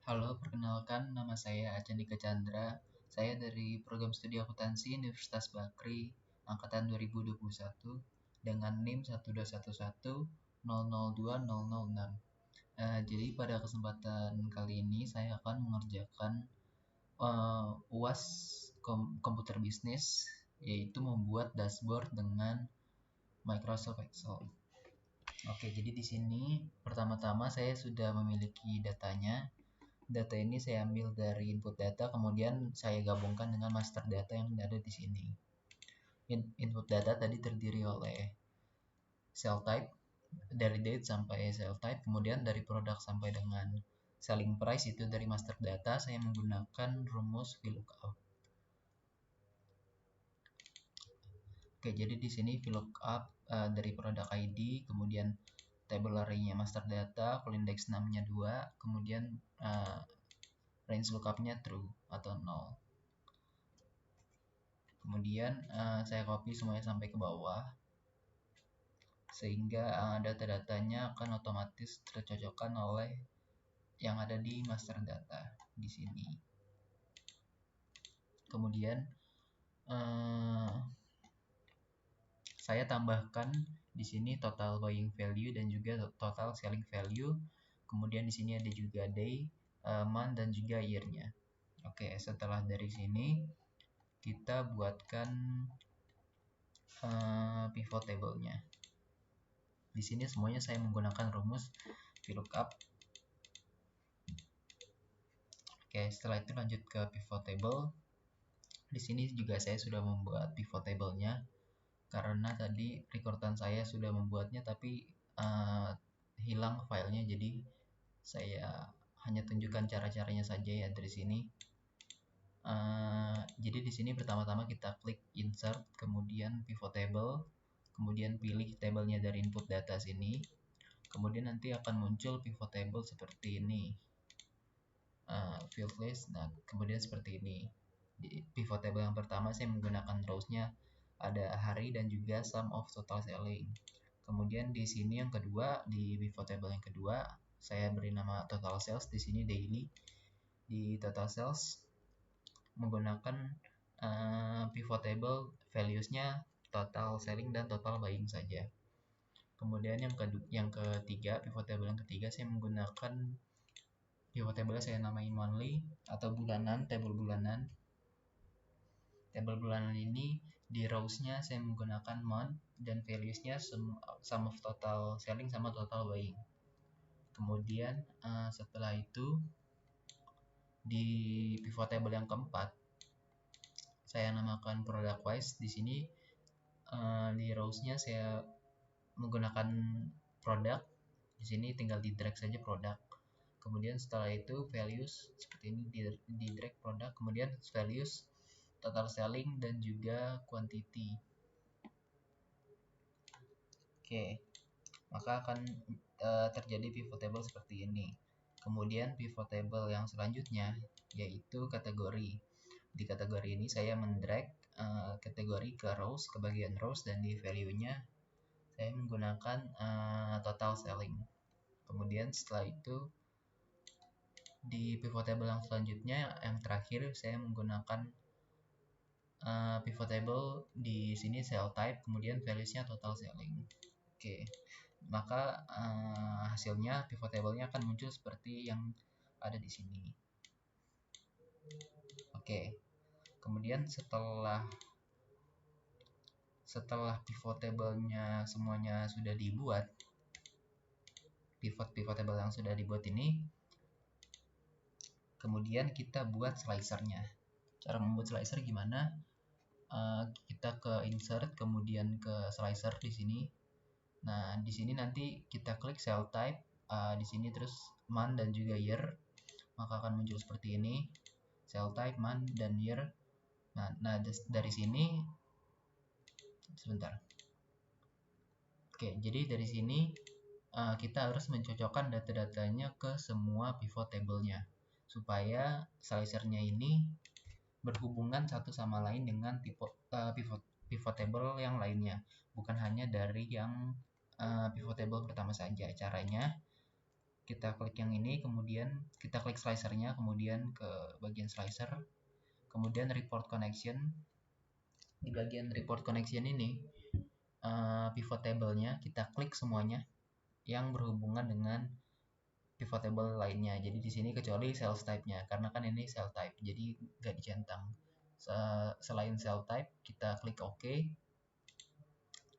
Halo, perkenalkan nama saya Acandika Chandra. Saya dari program studi akuntansi Universitas Bakri angkatan 2021 dengan NIM 12110020006. Jadi pada kesempatan kali ini saya akan mengerjakan UAS komputer bisnis, yaitu membuat dashboard dengan Microsoft Excel. Oke, jadi di sini pertama-tama saya sudah memiliki datanya. Data ini saya ambil dari input data, kemudian saya gabungkan dengan master data yang ada di sini. Input data tadi terdiri oleh cell type, dari date sampai cell type, kemudian dari produk sampai dengan selling price itu dari master data saya menggunakan rumus VLOOKUP. Oke, jadi di sini VLOOKUP dari produk ID, kemudian table array-nya master data, call index 6-nya 2, kemudian range lookup-nya true atau 0. Kemudian saya copy semuanya sampai ke bawah sehingga data-datanya akan otomatis tercocokkan oleh yang ada di master data di sini. Kemudian saya tambahkan di sini total buying value dan juga total selling value. Kemudian di sini ada juga day, month dan juga year-nya. Oke, setelah dari sini kita buatkan pivot table-nya. Di sini semuanya saya menggunakan rumus VLOOKUP. Oke, setelah itu lanjut ke pivot table. Di sini juga saya sudah membuat pivot table-nya karena tadi recordan saya sudah membuatnya tapi hilang filenya, jadi saya hanya tunjukkan cara-caranya saja ya dari sini. Jadi di sini pertama-tama kita klik insert, kemudian pivot table, kemudian pilih tabelnya dari input data sini, kemudian nanti akan muncul pivot table seperti ini, field list. Nah, kemudian seperti ini. Di pivot table yang pertama saya menggunakan rows-nya ada hari dan juga sum of total selling. Kemudian di sini yang kedua, di pivot table yang kedua saya beri nama total sales, di sini daily. Di total sales menggunakan pivot table values-nya total selling dan total buying saja. Kemudian yang ketiga, pivot table yang ketiga saya menggunakan pivot table saya namai monthly atau bulanan, table bulanan. Table bulanan ini di rows-nya saya menggunakan month dan values-nya sum of total selling sama total buying. Kemudian setelah itu di pivot table yang keempat saya namakan product wise. Di sini di rows-nya saya menggunakan produk. Di sini tinggal di drag saja produk. Kemudian setelah itu values seperti ini di drag produk, kemudian values total selling dan juga quantity. Oke, maka akan terjadi pivot table seperti ini. Kemudian pivot table yang selanjutnya yaitu kategori. Di kategori ini saya mendrag kategori ke rows, ke bagian rows, dan di value-nya saya menggunakan total selling. Kemudian setelah itu di pivot table yang selanjutnya, yang terakhir, saya menggunakan pivot table di sini cell type, kemudian values-nya total selling. Oke, maka hasilnya pivot table-nya akan muncul seperti yang ada di sini. Oke, kemudian setelah pivot table-nya semuanya sudah dibuat, pivot table yang sudah dibuat ini, kemudian kita buat slicer-nya. Cara membuat slicer gimana? Kita ke insert, kemudian ke slicer di sini. Nah, di sini nanti kita klik cell type, di sini terus month dan juga year, maka akan muncul seperti ini, cell type, month dan year. Nah dari sini sebentar. Oke, jadi dari sini kita harus mencocokkan data-datanya ke semua pivot table-nya supaya slicer-nya ini berhubungan satu sama lain dengan pivot table yang lainnya, bukan hanya dari yang pivot table pertama saja. Caranya Kita klik yang ini, kemudian kita klik slicernya, kemudian ke bagian slicer, kemudian report connection. Di bagian report connection ini pivot table-nya kita klik semuanya yang berhubungan dengan pivot table lainnya. Jadi di sini kecuali sales type-nya, karena kan ini cell type, jadi nggak dicentang. Selain cell type, kita klik OK.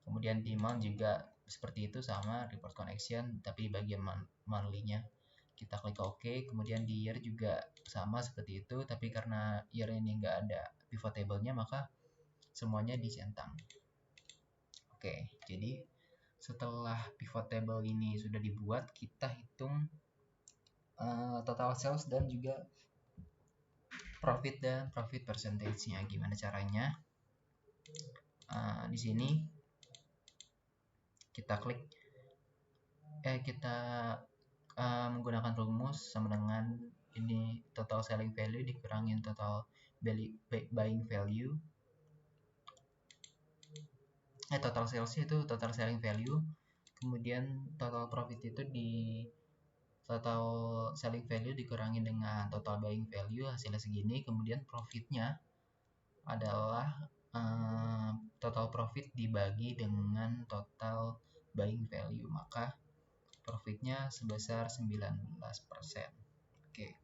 Kemudian di mount juga seperti itu, sama report connection, tapi bagian monthly-nya kita klik OK. Kemudian di year juga sama seperti itu, tapi karena year ini nggak ada pivot table-nya, maka semuanya dicentang. Oke, jadi setelah pivot table ini sudah dibuat, kita hitung total sales dan juga profit dan profit percentage-nya. Gimana caranya? Di sini kita klik kita menggunakan rumus sama dengan ini, total selling value dikurangin total buying value. Total sales itu total selling value, kemudian total profit itu di total selling value dikurangi dengan total buying value, hasilnya segini. Kemudian profitnya adalah total profit dibagi dengan total buying value, maka profitnya sebesar 19%. Oke.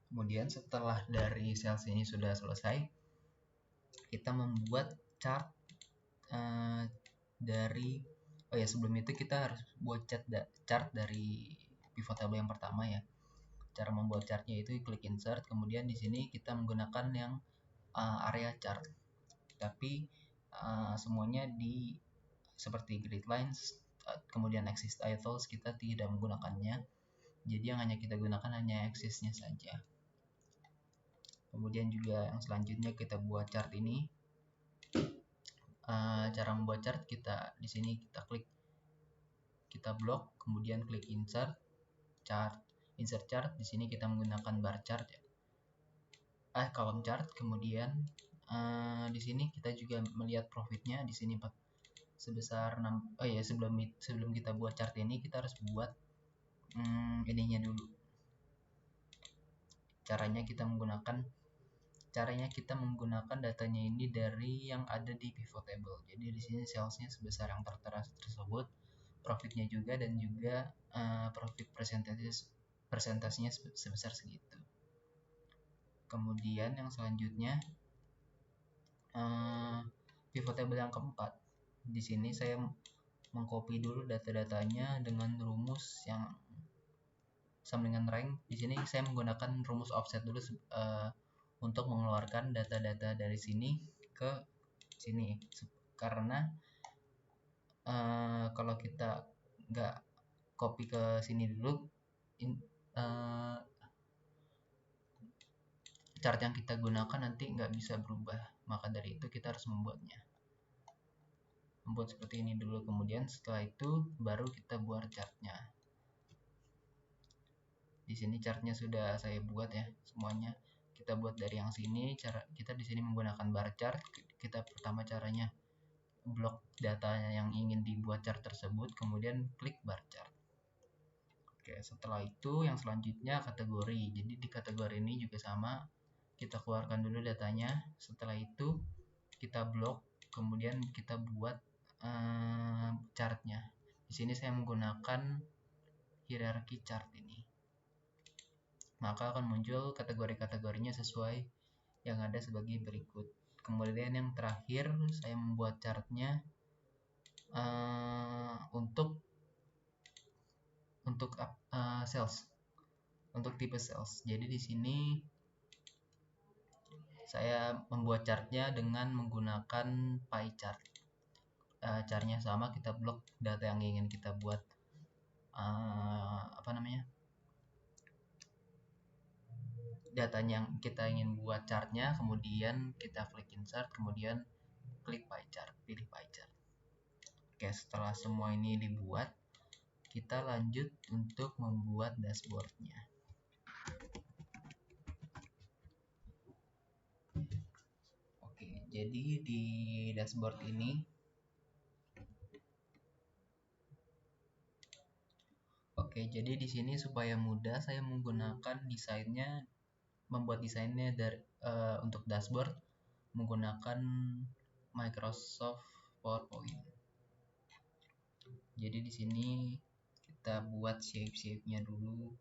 Kemudian setelah dari sales ini sudah selesai, kita membuat chart dari sebelum itu kita harus buat chart dari pivot table yang pertama ya. Cara membuat chartnya itu klik insert, kemudian di sini kita menggunakan yang area chart, tapi semuanya di seperti grid lines, kemudian axis titles kita tidak menggunakannya, jadi yang hanya kita gunakan hanya axisnya saja. Kemudian juga yang selanjutnya kita buat chart ini. Cara membuat chart, kita di sini kita klik, kita blok, kemudian klik insert chart. Di sini kita menggunakan bar chart ya. Column chart. Kemudian di sini kita juga melihat profitnya di sini sebesar 6. Sebelum kita buat chart ini kita harus buat ininya dulu. Caranya kita menggunakan datanya ini dari yang ada di pivot table. Jadi di sini salesnya sebesar yang tertera tersebut, profitnya juga, dan juga profit persentasenya sebesar segitu. Kemudian yang selanjutnya pivot table yang keempat. Di sini saya mengcopy dulu data-datanya dengan rumus yang sama dengan rank. Di sini saya menggunakan rumus offset dulu untuk mengeluarkan data-data dari sini ke sini, karena kalau kita nggak copy ke sini dulu, chart yang kita gunakan nanti nggak bisa berubah. Maka dari itu kita harus membuat seperti ini dulu, kemudian setelah itu baru kita buat chartnya. Di sini chartnya sudah saya buat ya semuanya. Kita buat dari yang sini. Kita di sini menggunakan bar chart. Kita pertama caranya blok datanya yang ingin dibuat chart tersebut, kemudian klik bar chart. Oke, setelah itu yang selanjutnya kategori. Jadi di kategori ini juga sama, kita keluarkan dulu datanya. Setelah itu kita blok, kemudian kita buat chartnya. Di sini saya menggunakan hierarki chart ini, maka akan muncul kategori-kategorinya sesuai yang ada sebagai berikut. Kemudian yang terakhir saya membuat chartnya untuk sales, untuk tipe sales. Jadi di sini saya membuat chartnya dengan menggunakan pie chart. Caranya sama, kita blok data yang ingin kita buat datanya yang kita ingin buat chartnya, kemudian kita klik insert, kemudian klik pie chart, pilih pie chart. Oke, setelah semua ini dibuat, kita lanjut untuk membuat dashboardnya. Oke, jadi di dashboard ini Oke, jadi di sini supaya mudah saya menggunakan membuat desainnya untuk dashboard menggunakan Microsoft PowerPoint. Jadi di sini kita buat shape-nya dulu.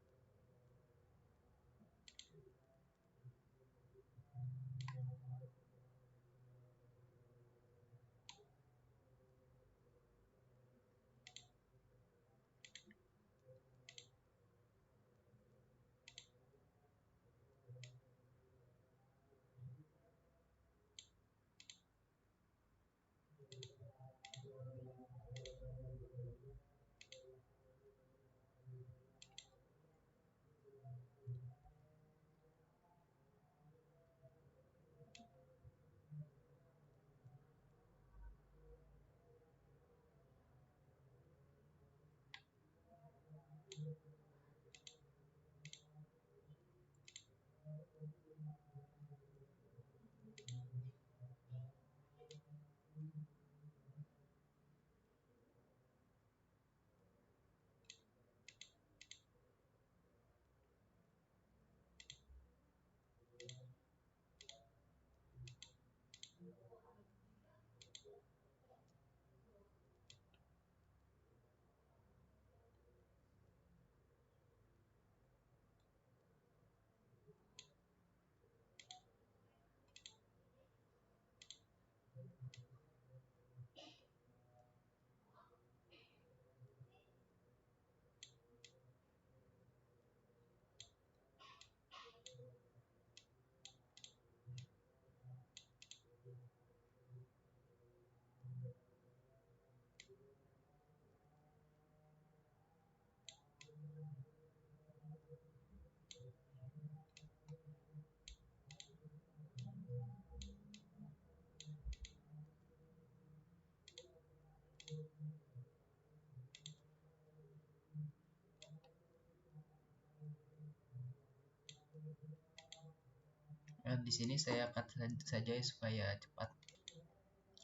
Di sini saya cut saja supaya cepat.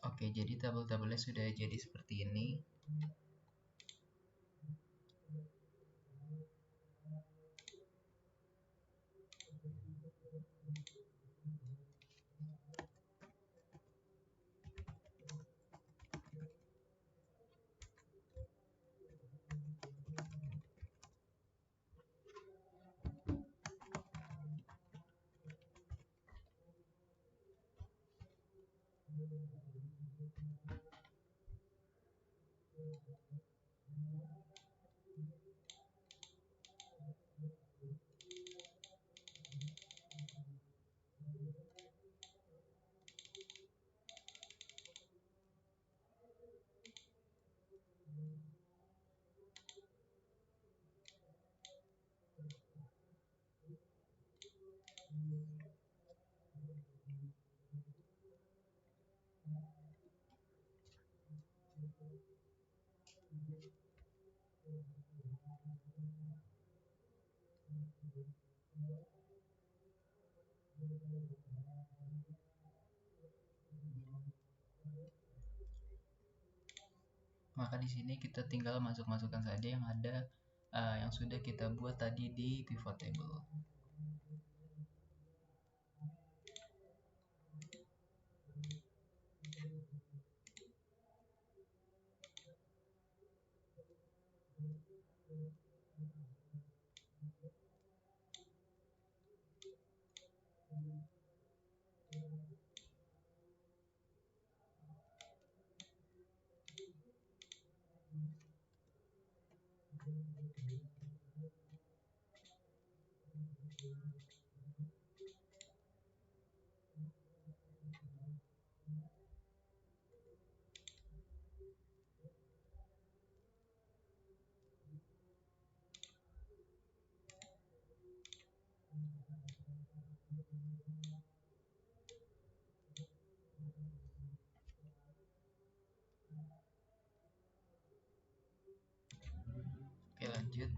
Oke, jadi tabel-tabelnya sudah jadi seperti ini. Maka di sini kita tinggal masukkan saja yang ada yang sudah kita buat tadi di pivot table. Oke, lanjut.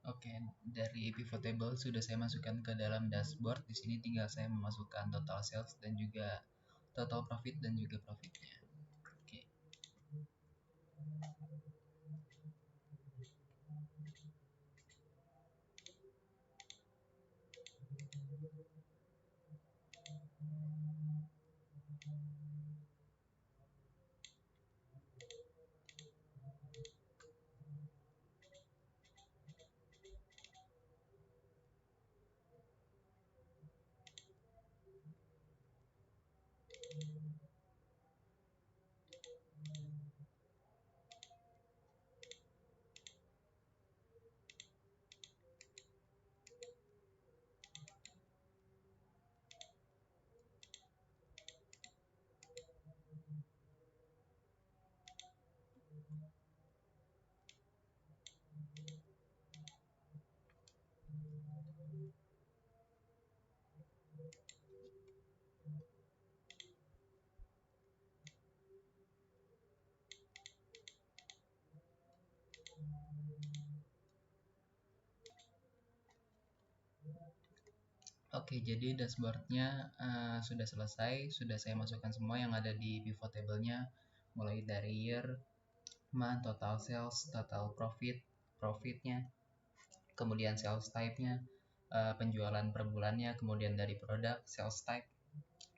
Oke, dari pivot table sudah saya masukkan ke dalam dashboard. Di sini tinggal saya memasukkan total sales dan juga total profit dan juga profitnya. Oke. Oke, jadi dashboardnya sudah selesai, sudah saya masukkan semua yang ada di pivot table-nya, mulai dari year, month, total sales, total profit, profitnya, kemudian sales type-nya, penjualan per bulannya, kemudian dari produk, sales type,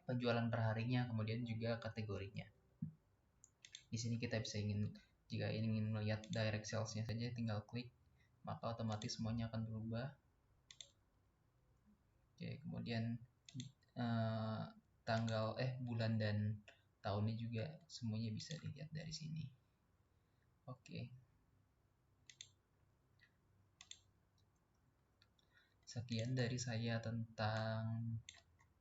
penjualan per harinya, kemudian juga kategorinya. Di sini kita bisa jika ingin melihat direct sales-nya saja, tinggal klik, maka otomatis semuanya akan berubah. Oke, kemudian bulan dan tahunnya juga semuanya bisa dilihat dari sini. Oke. Sekian dari saya tentang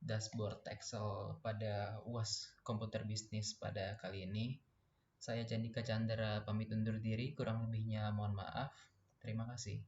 dashboard Excel pada UAS Komputer Bisnis pada kali ini. Saya Candika Chandra pamit undur diri, kurang lebihnya mohon maaf. Terima kasih.